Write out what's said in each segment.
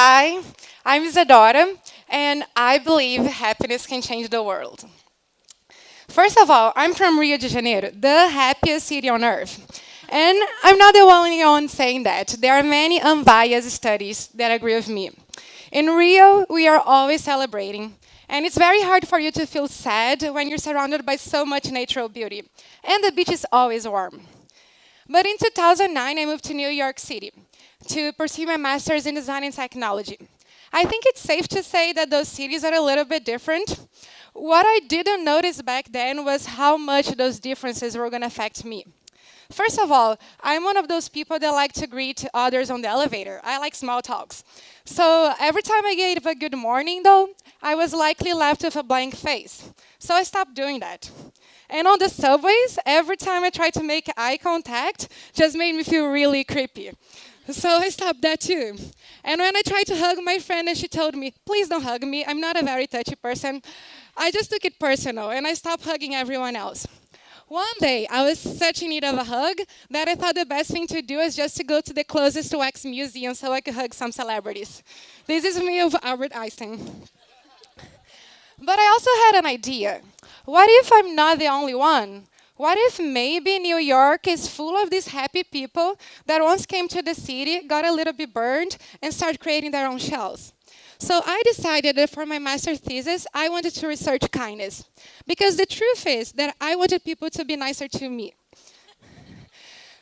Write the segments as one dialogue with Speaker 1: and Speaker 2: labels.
Speaker 1: Hi, I'm Isadore, and I believe happiness can change the world. First of all, I'm from Rio de Janeiro, the happiest city on earth. And I'm not the only one saying that. There are many unbiased studies that agree with me. In Rio, we are always celebrating. And it's very hard for you to feel sad when you're surrounded by so much natural beauty. And the beach is always warm. But in 2009, I moved to New York City to pursue my master's in design and technology. I think it's safe to say that those cities are a little bit different. What I didn't notice back then was how much those differences were going to affect me. First of all, I'm one of those people that like to greet others on the elevator. I like small talks. So every time I gave a good morning, though, I was likely left with a blank face. So I stopped doing that. And on the subways, every time I tried to make eye contact, just made me feel really creepy. So I stopped that too. And when I tried to hug my friend and she told me, please don't hug me, I'm not a very touchy person, I just took it personal and I stopped hugging everyone else. One day, I was such in need of a hug that I thought the best thing to do was just to go to the closest wax museum so I could hug some celebrities. This is me of Albert Einstein. But I also had an idea. What if I'm not the only one? What if maybe New York is full of these happy people that once came to the city, got a little bit burned, and started creating their own shells? So I decided that for my master's thesis, I wanted to research kindness. Because the truth is that I wanted people to be nicer to me.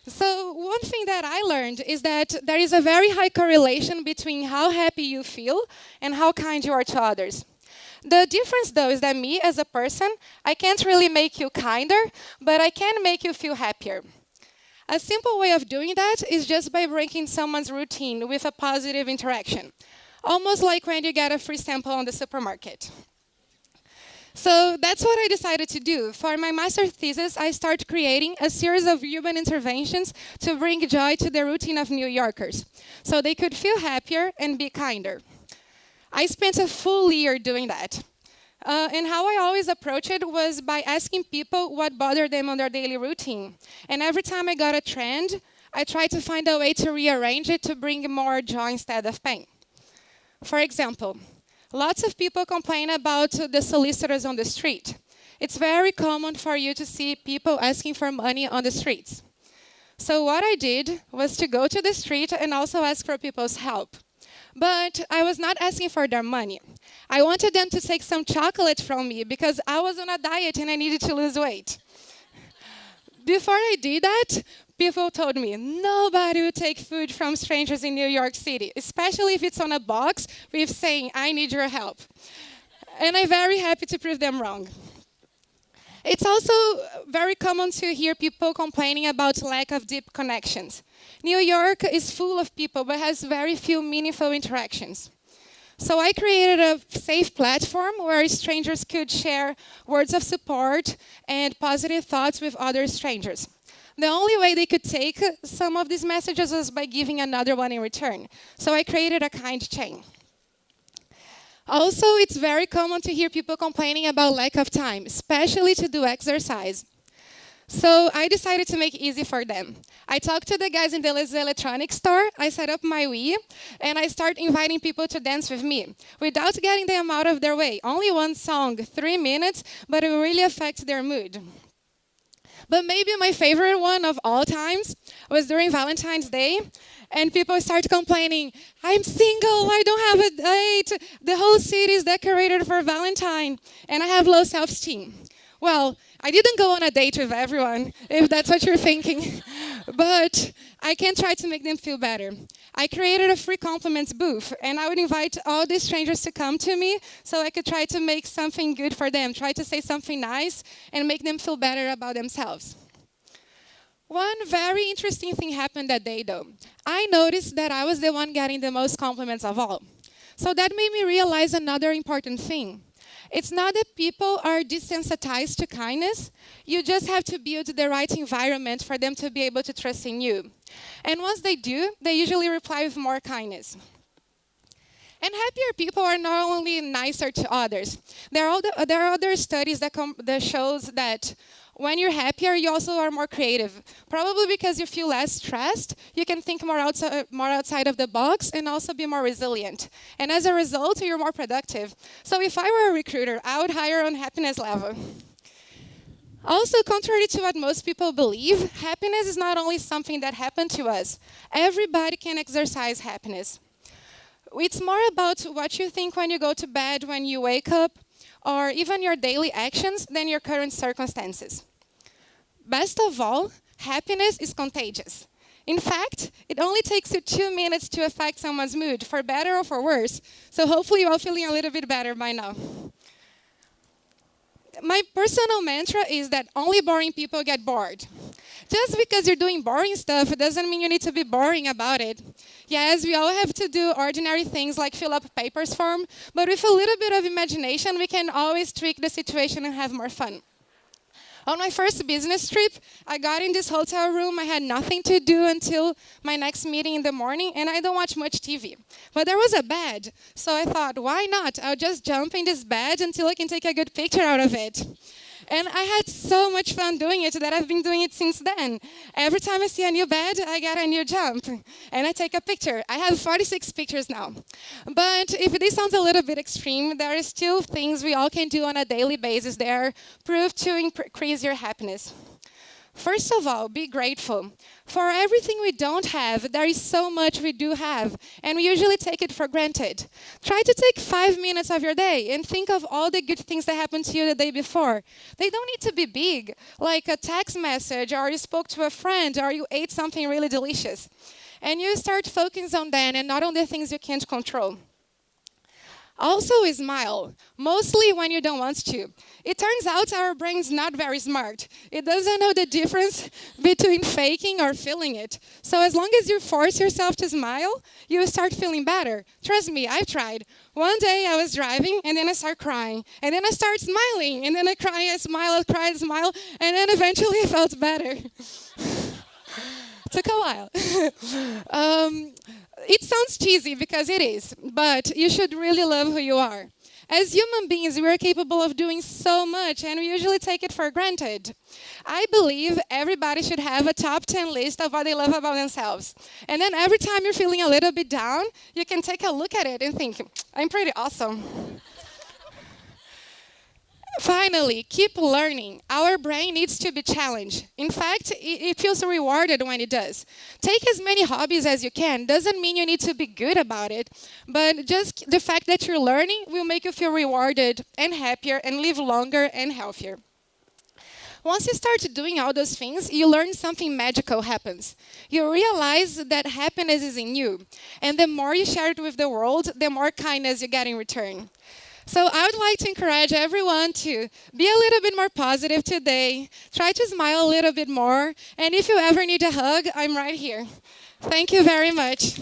Speaker 1: So one thing that I learned is that there is a very high correlation between how happy you feel and how kind you are to others. The difference, though, is that me, as a person, I can't really make you kinder, but I can make you feel happier. A simple way of doing that is just by breaking someone's routine with a positive interaction, almost like when you get a free sample on the supermarket. So that's what I decided to do. For my master's thesis, I started creating a series of human interventions to bring joy to the routine of New Yorkers, so they could feel happier and be kinder. I spent a full year doing that. And how I always approached it was by asking people what bothered them on their daily routine. And every time I got a trend, I tried to find a way to rearrange it to bring more joy instead of pain. For example, lots of people complain about the solicitors on the street. It's very common for you to see people asking for money on the streets. So what I did was to go to the street and also ask for people's help. But I was not asking for their money. I wanted them to take some chocolate from me because I was on a diet and I needed to lose weight. Before I did that, people told me, nobody will take food from strangers in New York City, especially if it's on a box with saying, I need your help. And I'm very happy to prove them wrong. It's also very common to hear people complaining about lack of deep connections. New York is full of people, but has very few meaningful interactions. So I created a safe platform where strangers could share words of support and positive thoughts with other strangers. The only way they could take some of these messages was by giving another one in return. So I created a kind chain. Also, it's very common to hear people complaining about lack of time, especially to do exercise. So I decided to make it easy for them. I talked to the guys in the electronics store, I set up my Wii, and I started inviting people to dance with me, without getting them out of their way. Only one song, 3 minutes, but it will really affect their mood. But maybe my favorite one of all times was during Valentine's Day, and people started complaining, I'm single, I don't have a date, the whole city is decorated for Valentine, and I have low self-esteem. Well, I didn't go on a date with everyone, if that's what you're thinking, but I can try to make them feel better. I created a free compliments booth, and I would invite all these strangers to come to me so I could try to make something good for them, try to say something nice, and make them feel better about themselves. One very interesting thing happened that day, though. I noticed that I was the one getting the most compliments of all. So that made me realize another important thing. It's not that people are desensitized to kindness. You just have to build the right environment for them to be able to trust in you. And once they do, they usually reply with more kindness. And happier people are not only nicer to others. There are other studies that shows that When you're happier, you also are more creative. Probably because you feel less stressed, you can think more outside of the box and also be more resilient. And as a result, you're more productive. So if I were a recruiter, I would hire on happiness level. Also, contrary to what most people believe, happiness is not only something that happened to us. Everybody can exercise happiness. It's more about what you think when you go to bed, when you wake up, or even your daily actions than your current circumstances. Best of all, happiness is contagious. In fact, it only takes you 2 minutes to affect someone's mood, for better or for worse. So hopefully you're all feeling a little bit better by now. My personal mantra is that only boring people get bored. Just because you're doing boring stuff doesn't mean you need to be boring about it. Yes, we all have to do ordinary things like fill up papers form, but with a little bit of imagination, we can always tweak the situation and have more fun. On my first business trip, I got in this hotel room. I had nothing to do until my next meeting in the morning, and I don't watch much TV. But there was a bed, so I thought, why not? I'll just jump in this bed until I can take a good picture out of it. And I had so much fun doing it that I've been doing it since then. Every time I see a new bed, I get a new jump. And I take a picture. I have 46 pictures now. But if this sounds a little bit extreme, there are still things we all can do on a daily basis that are proof to increase your happiness. First of all, be grateful. For everything we don't have, there is so much we do have, and we usually take it for granted. Try to take 5 minutes of your day and think of all the good things that happened to you the day before. They don't need to be big, like a text message, or you spoke to a friend, or you ate something really delicious. And you start focusing on them and not on the things you can't control. Also, smile, mostly when you don't want to. It turns out our brain's not very smart. It doesn't know the difference between faking or feeling it. So as long as you force yourself to smile, you will start feeling better. Trust me, I've tried. One day I was driving, and then I start crying. And then I start smiling, and then I cry, I smile, I cry, I smile, and then eventually I felt better. Took a while. It sounds cheesy because it is, but you should really love who you are. As human beings, we are capable of doing so much, and we usually take it for granted. I believe everybody should have a top 10 list of what they love about themselves. And then every time you're feeling a little bit down, you can take a look at it and think, I'm pretty awesome. Finally, keep learning. Our brain needs to be challenged. In fact, it feels rewarded when it does. Take as many hobbies as you can. Doesn't mean you need to be good about it, but just the fact that you're learning will make you feel rewarded and happier and live longer and healthier. Once you start doing all those things, you learn something magical happens. You realize that happiness is in you, and the more you share it with the world, the more kindness you get in return. So I would like to encourage everyone to be a little bit more positive today. Try to smile a little bit more. And if you ever need a hug, I'm right here. Thank you very much.